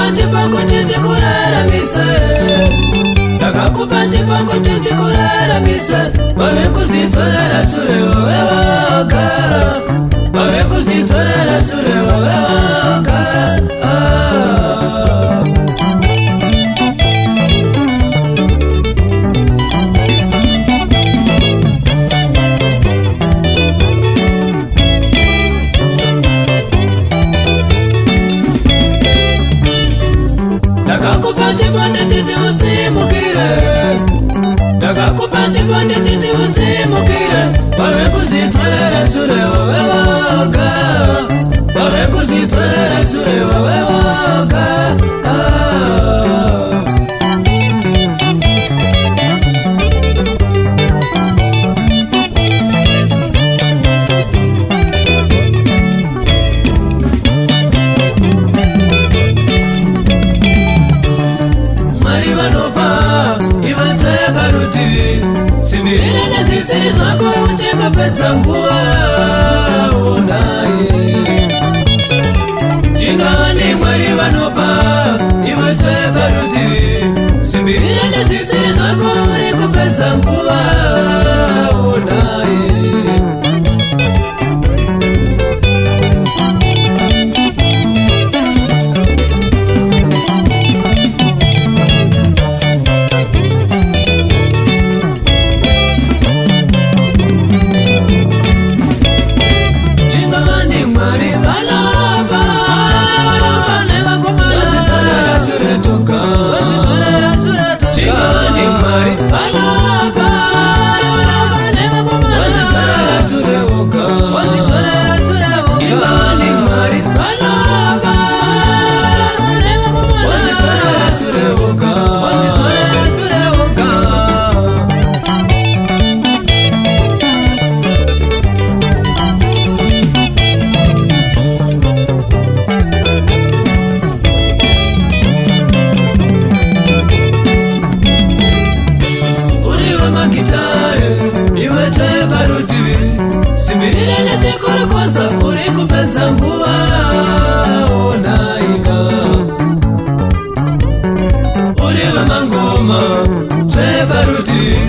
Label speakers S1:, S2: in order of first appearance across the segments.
S1: Ndakakupa chipango tichikuraramisa, ndakakupa chipango tichikuraramisa. Wamekuzitorera sure wawewoka, wamekuzitorera sure wawewoka. Ndakakupa chibonde chiti usimukire, ndakakupa chibonde chiti usimukire. Wamekuzitorera sure wawewoka, wamekuzitorera sure wawewoka. Simbirira nezvisiri zvako uchingapedza nguva unaye. Chingava ndimwari vanopa iwe tsve parutivi. Simbirira nezvisiri zvako uri kupedza nguva unaye. Simbirira nechikurukosa uri kupedza nguva unaika. Uri vemangoma tsve parutivi.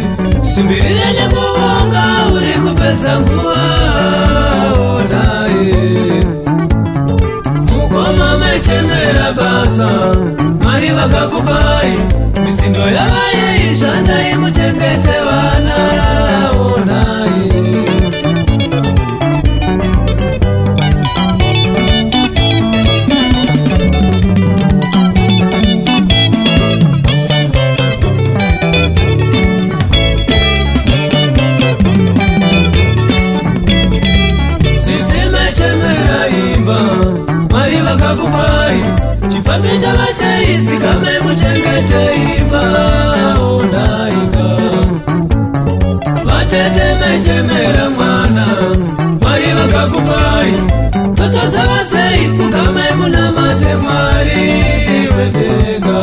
S1: Simbirira nekuvonga uri kupedza nguva unaye. Mukoma mechemera basa mari vakakupai. Misindo yavaye ishandai muchengete vana unaye. Vakakupai chipapi chavachaidzi kame muchengete imba unaika. Vatete mechemera mwana Mwari vakakupai. Toto dzavatseipu kame munamate Mwari wedenga.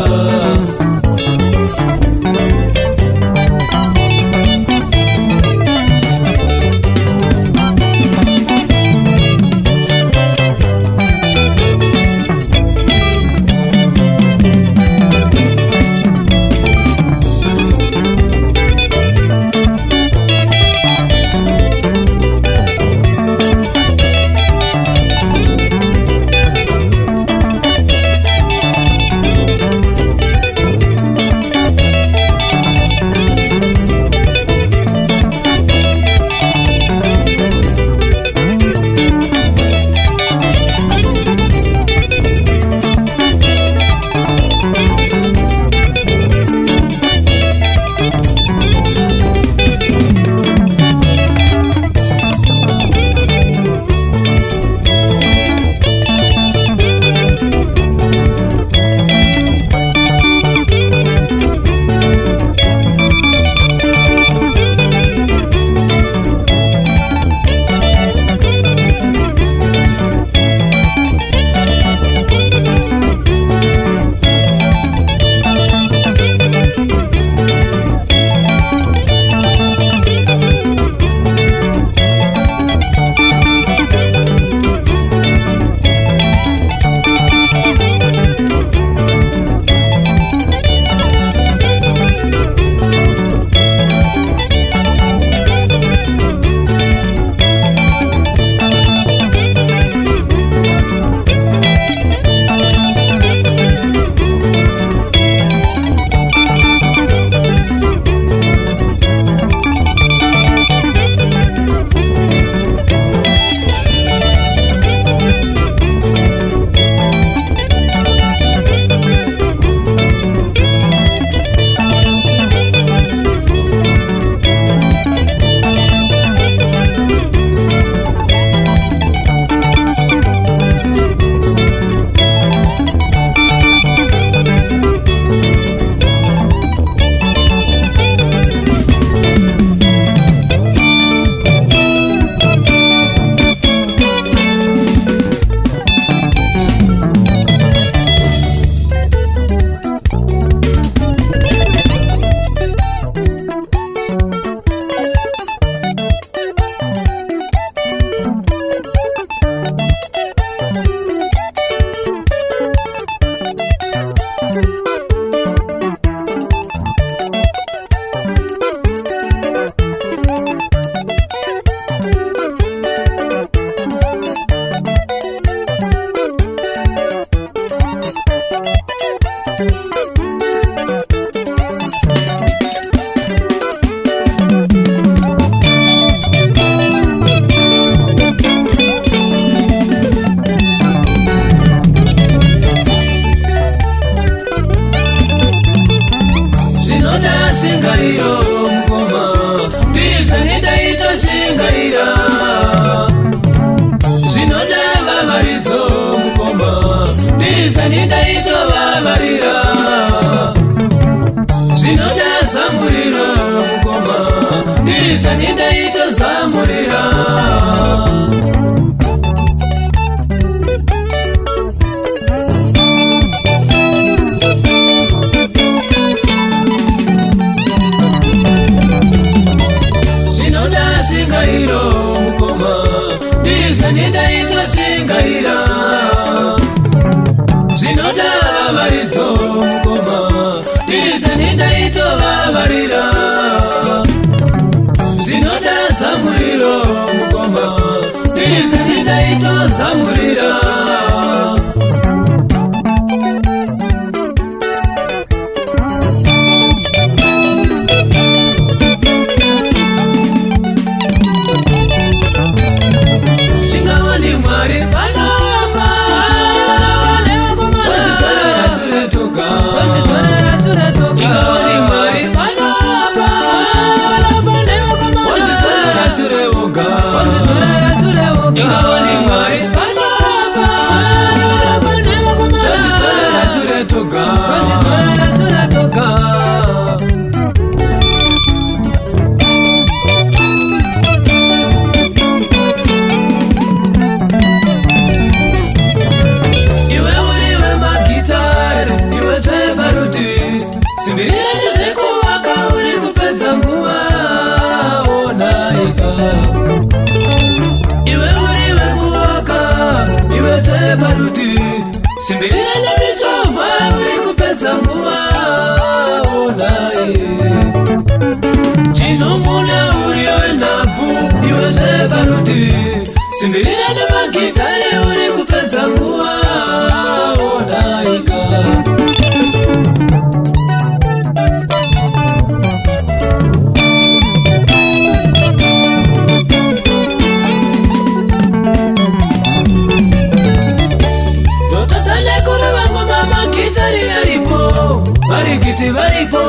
S1: ndirizani ndaitovavarira zvinoda zamurira mukoma ndirizani ndaitozamurira shingairo mukoma ndirizani ndaitoshingaira zvinoda vavaridzo mukoma ndirizani ndaitovavarira zvinoda zamuriro mukoma ndirizani ndaitozamurira simbirira michovha uri kupedza nguva onai chinomuna uri wenhabvu iwe zveparuti simbirira nemagitari uri kupedza nguva onaika varikiti varipo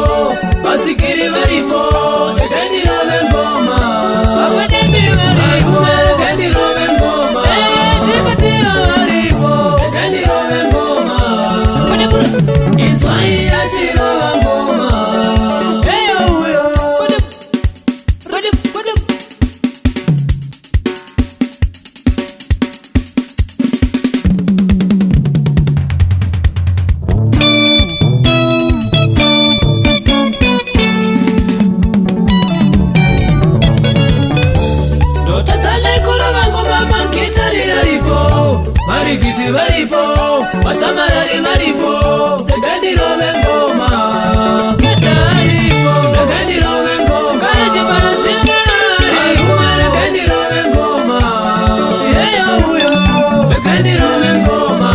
S1: vasikiri varipo rekandirove ngoma vavadendi varipo rekandirove ngoma tikatira varipo rekandirove ngoma izwai yachirova ngoma eyouyo varikiti varipo vashamarari varipo rekandirove ngoma rekandirove ngoma karachipanasimarariuma rekandirove ngoma yeyauyo rekandirove ngoma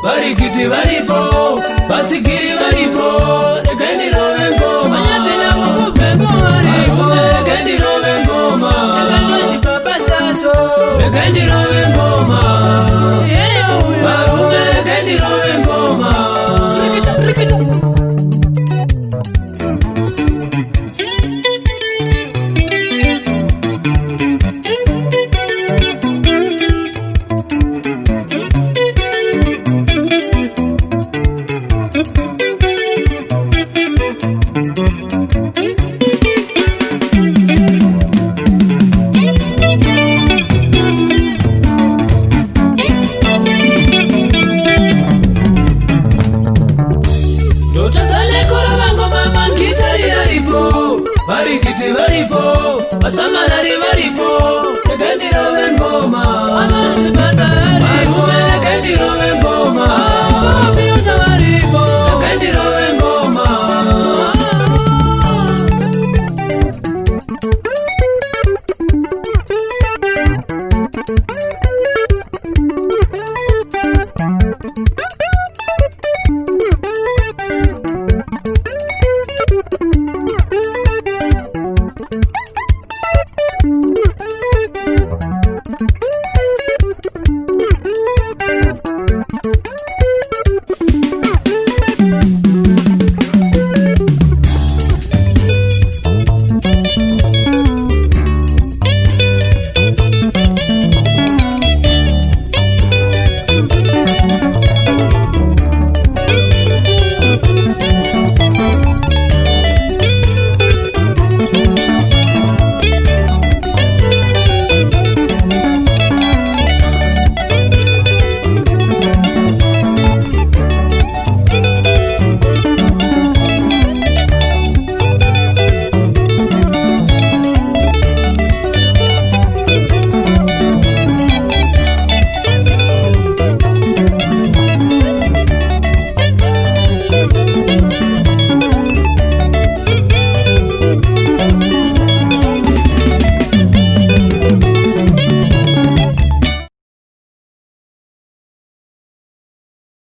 S1: varikiti varipo vasikiri varipo rekandirove ngoma nyadzina mukuvheko varipo rekandirove ngoma ekanochipapa chacho rekandirove ngoma varume rekandirove ngoma rikita varikiti varipo vashamarari varipo rekandirove ngoma